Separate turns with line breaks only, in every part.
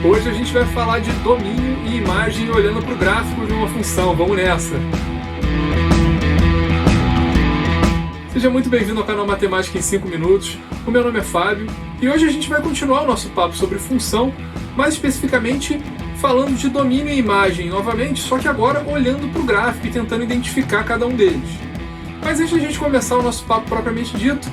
Hoje a gente vai falar de domínio e imagem olhando para o gráfico de uma função. Vamos nessa! Seja muito bem-vindo ao canal Matemática em 5 Minutos. O meu nome é Fábio e hoje a gente vai continuar o nosso papo sobre função, mais especificamente falando de domínio e imagem novamente, só que agora olhando para o gráfico e tentando identificar cada um deles. Mas antes de a gente começar o nosso papo propriamente dito,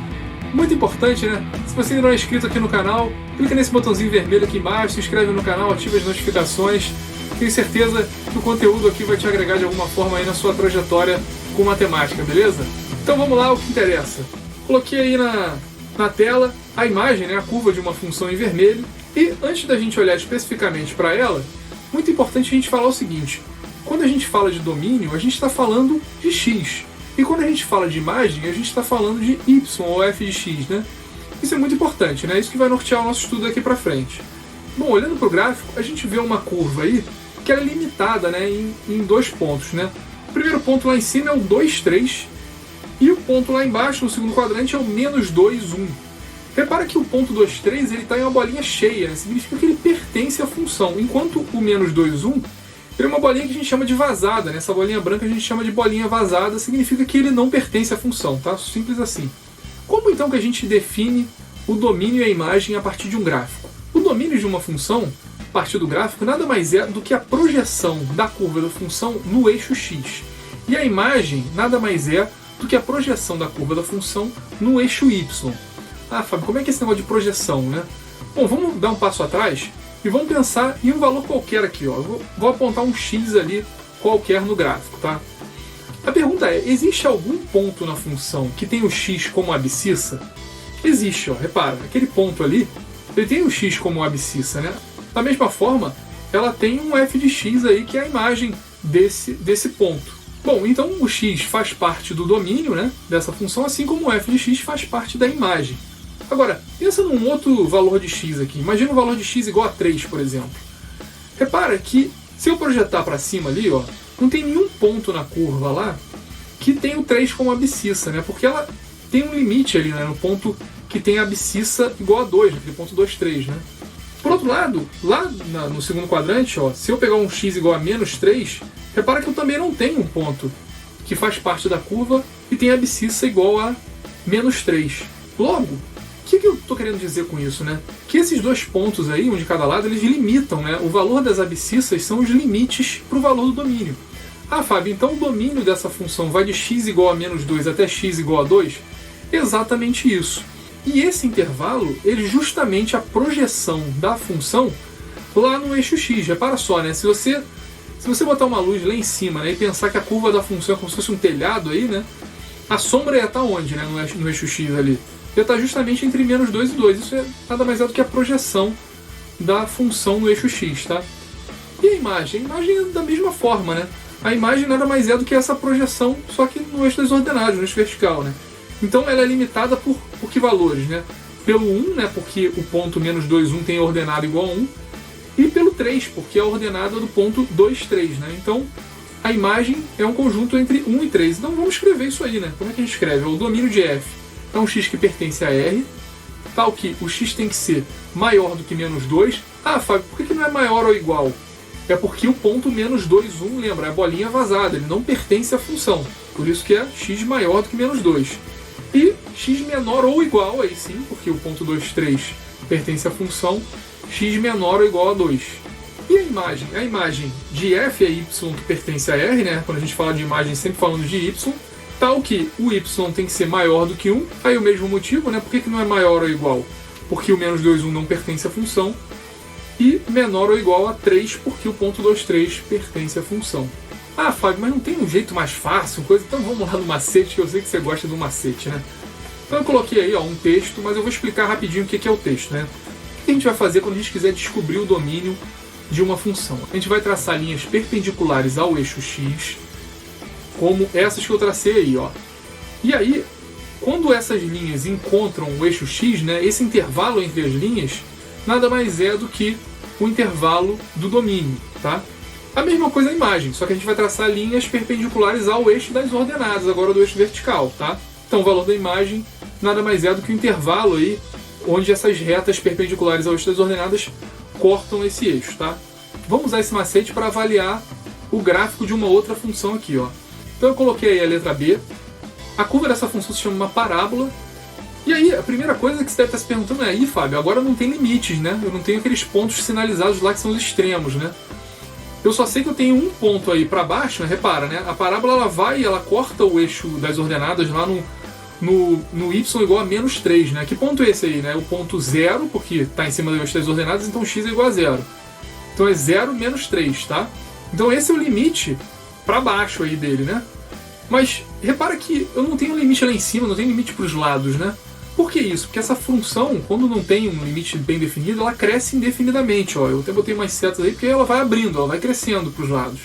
muito importante, né? Se você ainda não é inscrito aqui no canal, clica nesse botãozinho vermelho aqui embaixo, se inscreve no canal, ativa as notificações. Tenho certeza que o conteúdo aqui vai te agregar de alguma forma aí na sua trajetória com matemática, beleza? Então vamos lá, o que interessa. Coloquei aí na tela a imagem, né, a curva de uma função em vermelho. E antes da gente olhar especificamente para ela, muito importante a gente falar o seguinte. Quando a gente fala de domínio, a gente está falando de x. E quando a gente fala de imagem, a gente está falando de y ou f de x, né? Isso é muito importante, né? Isso que vai nortear o nosso estudo daqui para frente. Bom, olhando para o gráfico, a gente vê uma curva aí que ela é limitada, né, em dois pontos, né? O primeiro ponto lá em cima é o 2, 3, e o ponto lá embaixo, no segundo quadrante, é o menos 2, 1. Repara que o ponto 2, 3 ele está em uma bolinha cheia, né? Significa que ele pertence à função, enquanto o menos 2, 1 ele é uma bolinha que a gente chama de vazada, né? Essa bolinha branca a gente chama de bolinha vazada, significa que ele não pertence à função, tá? Simples assim. Como então que a gente define o domínio e a imagem a partir de um gráfico? O domínio de uma função, a partir do gráfico, nada mais é do que a projeção da curva da função no eixo x. E a imagem nada mais é do que a projeção da curva da função no eixo y. Ah, Fábio, como é que é esse negócio de projeção, né? Bom, vamos dar um passo atrás e vamos pensar em um valor qualquer aqui, ó. Vou apontar um x ali qualquer no gráfico, tá? A pergunta é, existe algum ponto na função que tem o x como abscissa? Existe, ó. Repara, aquele ponto ali, ele tem o x como abscissa, né? Da mesma forma, ela tem um f de x aí, que é a imagem desse ponto. Bom, então o x faz parte do domínio, né, dessa função, assim como o f de x faz parte da imagem. Agora, pensa num outro valor de x aqui. Imagina um valor de x igual a 3, por exemplo. Repara que se eu projetar para cima ali, ó, não tem nenhum ponto na curva lá que tem o 3 como abscissa, né? Porque ela tem um limite ali, né, no ponto que tem a abscissa igual a 2, naquele ponto 2, 3, né? Por outro lado, lá no segundo quadrante, ó, se eu pegar um x igual a menos 3, repara que eu também não tenho um ponto que faz parte da curva e tem a abscissa igual a menos 3. Logo, o que eu estou querendo dizer com isso, né? Que esses dois pontos aí, um de cada lado, eles limitam, né? O valor das abscissas são os limites para o valor do domínio. Ah, Fábio, então o domínio dessa função vai de x igual a menos 2 até x igual a 2? Exatamente isso. E esse intervalo, ele é justamente a projeção da função lá no eixo x. Repara só, né? Se você botar uma luz lá em cima, né, e pensar que a curva da função é como se fosse um telhado aí, né? A sombra ia estar onde, né, no eixo x ali? Ia estar justamente entre menos 2 e 2. Isso é nada mais é do que a projeção da função no eixo x, tá? E a imagem? A imagem é da mesma forma, né? A imagem nada mais é do que essa projeção, só que no eixo desordenado, no eixo vertical, né? Então ela é limitada por que valores, né? Pelo 1, né, porque o ponto menos 2, 1 tem a ordenada igual a 1, e pelo 3, porque é a ordenada do ponto 2, 3, né? Então a imagem é um conjunto entre 1 e 3. Então vamos escrever isso aí, né? Como é que a gente escreve? O domínio de f é um x que pertence a R, tal que o x tem que ser maior do que menos 2. Ah, Fábio, por que não é maior ou igual? É porque o ponto menos 2, 1, lembra, é a bolinha vazada, ele não pertence à função. Por isso que é x maior do que menos 2. E x menor ou igual, aí sim, porque o ponto 2, 3 pertence à função, x menor ou igual a 2. E a imagem? A imagem de f é y que pertence a R, né? Quando a gente fala de imagem, sempre falando de y, tal que o y tem que ser maior do que 1, aí o mesmo motivo, né? Por que não é maior ou igual? Porque o menos 2, 1 não pertence à função, e menor ou igual a 3, porque o ponto 2, 3 pertence à função. Ah, Fábio, mas não tem um jeito mais fácil, coisa? Então vamos lá no macete, que eu sei que você gosta do macete, né? Então eu coloquei aí, ó, um texto, mas eu vou explicar rapidinho o que é o texto, né? O que a gente vai fazer quando a gente quiser descobrir o domínio de uma função? A gente vai traçar linhas perpendiculares ao eixo x, como essas que eu tracei aí, ó. E aí, quando essas linhas encontram o eixo x, né, esse intervalo entre as linhas nada mais é do que o intervalo do domínio, tá? A mesma coisa na imagem, só que a gente vai traçar linhas perpendiculares ao eixo das ordenadas, agora do eixo vertical, tá? Então o valor da imagem nada mais é do que o intervalo aí onde essas retas perpendiculares ao eixo das ordenadas cortam esse eixo, tá? Vamos usar esse macete para avaliar o gráfico de uma outra função aqui, ó. Então eu coloquei aí a letra B. A curva dessa função se chama uma parábola. E aí, a primeira coisa que você deve estar se perguntando é: Fábio, agora não tem limites, né? Eu não tenho aqueles pontos sinalizados lá que são os extremos, né? Eu só sei que eu tenho um ponto aí para baixo, né? Repara, né? A parábola ela vai e ela corta o eixo das ordenadas lá no y igual a menos 3, né? Que ponto é esse aí, né? O ponto 0, porque está em cima do eixo das ordenadas, então x é igual a 0. Então é 0 menos 3, tá? Então esse é o limite para baixo aí dele, né? Mas repara que eu não tenho limite lá em cima, não tenho limite para os lados, né? Por que isso? Porque essa função, quando não tem um limite bem definido, ela cresce indefinidamente. Ó. Eu até botei umas setas aí, porque ela vai abrindo, ela vai crescendo para os lados.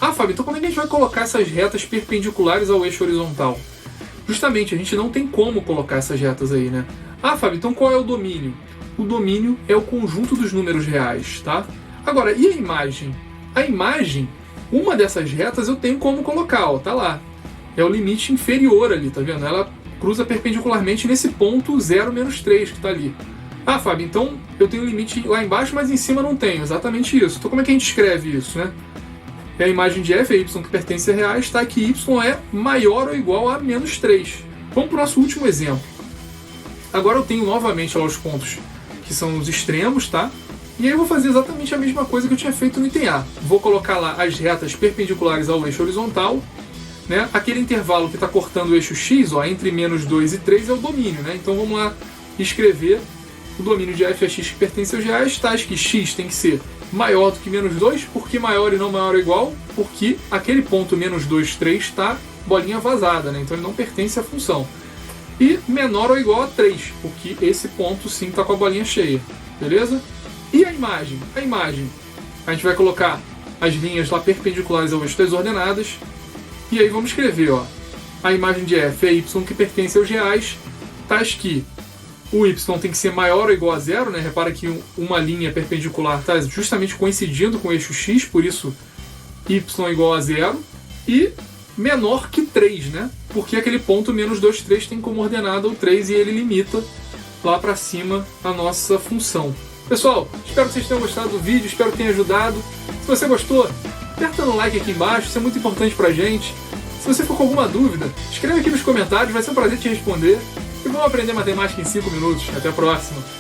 Ah, Fábio, então como é que a gente vai colocar essas retas perpendiculares ao eixo horizontal? Justamente, a gente não tem como colocar essas retas aí, né? Ah, Fábio, então qual é o domínio? O domínio é o conjunto dos números reais, tá? Agora, e a imagem? A imagem, uma dessas retas eu tenho como colocar, ó, tá lá. É o limite inferior ali, tá vendo? Ela cruza perpendicularmente nesse ponto 0 menos 3 que está ali. Ah, Fábio, então eu tenho um limite lá embaixo, mas em cima não tenho. Exatamente isso. Então como é que a gente escreve isso, né? É a imagem de f, é y que pertence a reais, tá? Que y é maior ou igual a menos 3. Vamos para o nosso último exemplo. Agora eu tenho novamente lá os pontos que são os extremos, tá? E aí eu vou fazer exatamente a mesma coisa que eu tinha feito no item A. Vou colocar lá as retas perpendiculares ao eixo horizontal. Né? Aquele intervalo que está cortando o eixo x, ó, entre menos 2 e 3 é o domínio. Né? Então vamos lá escrever o domínio de f é x que pertence aos reais, tais que x tem que ser maior do que menos 2, porque maior e não maior ou igual, porque aquele ponto menos 2, 3 está bolinha vazada, né? Então ele não pertence à função. E menor ou igual a 3, porque esse ponto sim está com a bolinha cheia, beleza? E a imagem? A imagem, a gente vai colocar as linhas lá perpendiculares ao eixo das ordenadas. E aí vamos escrever, ó, a imagem de f é y que pertence aos reais, tais que o y tem que ser maior ou igual a 0, né? Repara que uma linha perpendicular está justamente coincidindo com o eixo x, por isso y igual a 0, e menor que 3, né? Porque aquele ponto menos 2, 3 tem como ordenada o 3 e ele limita lá para cima a nossa função. Pessoal, espero que vocês tenham gostado do vídeo, espero que tenha ajudado. Se você gostou, aperta no like aqui embaixo, isso é muito importante pra gente. Se você for com alguma dúvida, escreve aqui nos comentários, vai ser um prazer te responder. E vamos aprender matemática em 5 minutos. Até a próxima!